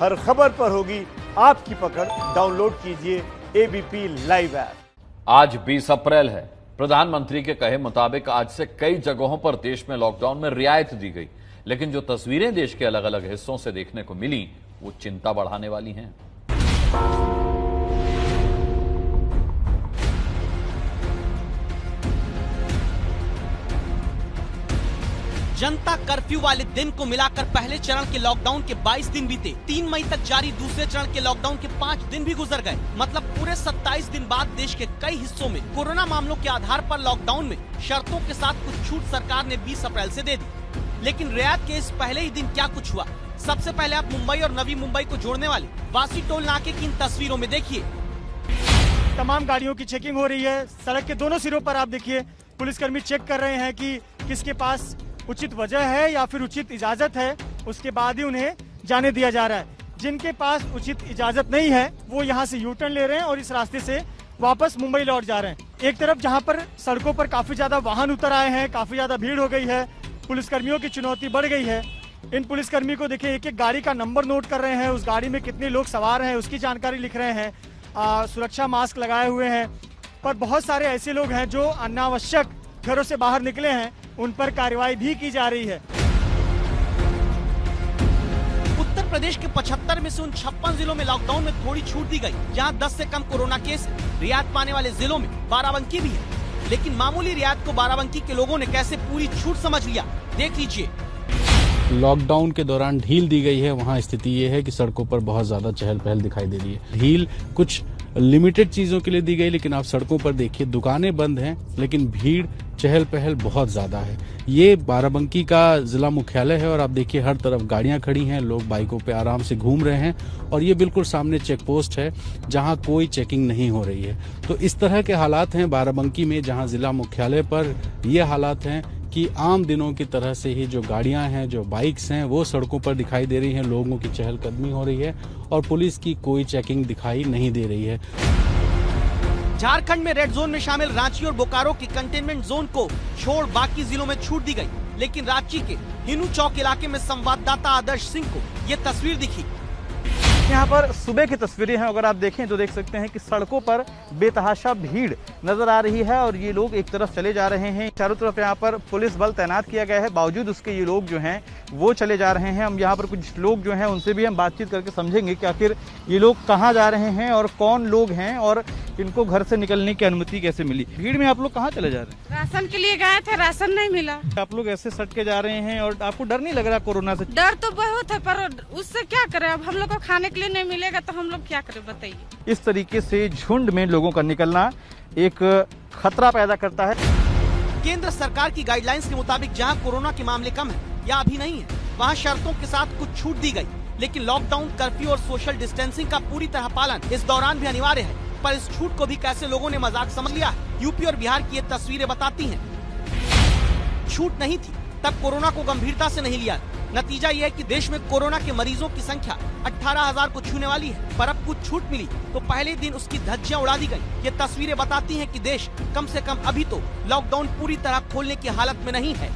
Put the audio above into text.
हर खबर पर होगी आपकी पकड़। डाउनलोड कीजिए एबीपी लाइव ऐप। आज 20 अप्रैल है। प्रधानमंत्री के कहे मुताबिक आज से कई जगहों पर देश में लॉकडाउन में रियायत दी गई, लेकिन जो तस्वीरें देश के अलग अलग हिस्सों से देखने को मिली वो चिंता बढ़ाने वाली हैं। जनता कर्फ्यू वाले दिन को मिलाकर पहले चरण के लॉकडाउन के 22 दिन बीते। 3 मई तक जारी दूसरे चरण के लॉकडाउन के 5 दिन भी गुजर गए। मतलब पूरे 27 दिन बाद देश के कई हिस्सों में कोरोना मामलों के आधार पर लॉकडाउन में शर्तों के साथ कुछ छूट सरकार ने 20 अप्रैल से दे दी। लेकिन रियायत के इस पहले ही दिन क्या कुछ हुआ, सबसे पहले आप मुंबई और नवी मुंबई को जोड़ने वाले वासी टोल नाके की इन तस्वीरों में देखिए। तमाम गाड़ियों की चेकिंग हो रही है। सड़क के दोनों सिरों पर आप देखिए पुलिसकर्मी चेक कर रहे हैं कि किसके पास उचित वजह है या फिर उचित इजाजत है, उसके बाद ही उन्हें जाने दिया जा रहा है। जिनके पास उचित इजाजत नहीं है वो यहाँ से यू टर्न ले रहे हैं और इस रास्ते से वापस मुंबई लौट जा रहे हैं। एक तरफ जहाँ पर सड़कों पर काफी ज्यादा वाहन उतर आए हैं, काफी ज्यादा भीड़ हो गई है, पुलिसकर्मियों की चुनौती बढ़ गई है। इन पुलिसकर्मी को देखिए एक एक गाड़ी का नंबर नोट कर रहे हैं, उस गाड़ी में कितने लोग सवार हैं उसकी जानकारी लिख रहे हैं, सुरक्षा मास्क लगाए हुए हैं। पर बहुत सारे ऐसे लोग हैं जो अनावश्यक घरों से बाहर निकले हैं, उन पर कार्रवाई भी की जा रही है। उत्तर प्रदेश के 75 में से उन 56 जिलों में लॉकडाउन में थोड़ी छूट दी गई, जहां 10 से कम कोरोना केस है। रियायत पाने वाले जिलों में बाराबंकी भी है, लेकिन मामूली रियायत को बाराबंकी के लोगों ने कैसे पूरी छूट समझ लिया, देख लीजिए। लॉकडाउन के दौरान ढील दी गई है, वहाँ स्थिति ये है कि सड़कों पर बहुत ज्यादा चहल पहल दिखाई दे रही है। ढील कुछ लिमिटेड चीजों के लिए दी गई, लेकिन आप सड़कों पर देखिए दुकानें बंद हैं, लेकिन भीड़ चहल पहल बहुत ज्यादा है। ये बाराबंकी का जिला मुख्यालय है और आप देखिए हर तरफ गाड़ियां खड़ी हैं, लोग बाइकों पे आराम से घूम रहे हैं और ये बिल्कुल सामने चेक पोस्ट है जहां कोई चेकिंग नहीं हो रही है। तो इस तरह के हालात हैं बाराबंकी में, जहां जिला मुख्यालय पर ये हालात हैं कि आम दिनों की तरह से ही जो गाड़ियां हैं, जो बाइक्स हैं, वो सड़कों पर दिखाई दे रही हैं, लोगों की चहलकदमी हो रही है और पुलिस की कोई चेकिंग दिखाई नहीं दे रही है। झारखंड में रेड जोन में शामिल रांची और बोकारो के कंटेनमेंट जोन को छोड़ बाकी जिलों में छूट दी गई, लेकिन रांची के हिनू चौक इलाके में संवाददाता आदर्श सिंह को ये तस्वीर दिखी। यहाँ पर सुबह की तस्वीरें हैं, अगर आप देखें तो देख सकते हैं कि सड़कों पर बेतहाशा भीड़ नजर आ रही है और ये लोग एक तरफ चले जा रहे हैं। चारों तरफ यहाँ पर पुलिस बल तैनात किया गया है, बावजूद उसके ये लोग जो हैं वो चले जा रहे हैं। हम यहाँ पर कुछ लोग जो हैं उनसे भी हम बातचीत करके समझेंगे कि आखिर ये लोग कहाँ जा रहे हैं और कौन लोग हैं और इनको घर से निकलने की अनुमति कैसे मिली। भीड़ में आप लोग कहाँ चले जा रहे हैं? राशन के लिए गए थे, राशन नहीं मिला। आप लोग ऐसे सट के जा रहे हैं और आपको डर नहीं लग रहा कोरोना से? डर तो बहुत है, पर उससे क्या करें, अब हम लोग को खाने के लिए नहीं मिलेगा तो हम लोग क्या करें बताइए। इस तरीके से झुंड में लोगों का निकलना एक खतरा पैदा करता है। केंद्र सरकार की गाइडलाइंस के मुताबिक जहां कोरोना के मामले कम है या अभी नहीं है, वहां शर्तों के साथ कुछ छूट दी गई, लेकिन लॉकडाउन, कर्फ्यू और सोशल डिस्टेंसिंग का पूरी तरह पालन इस दौरान भी अनिवार्य है। पर इस छूट को भी कैसे लोगों ने मजाक समझ लिया है, यूपी और बिहार की ये तस्वीरें बताती हैं। छूट नहीं थी तब कोरोना को गंभीरता से नहीं लिया। नतीजा ये है कि देश में कोरोना के मरीजों की संख्या 18,000 को छूने वाली है, पर अब कुछ छूट मिली तो पहले दिन उसकी धज्जियां उड़ा दी गई। ये तस्वीरें बताती हैं कि देश कम से कम अभी तो लॉकडाउन पूरी तरह खोलने की हालत में नहीं है।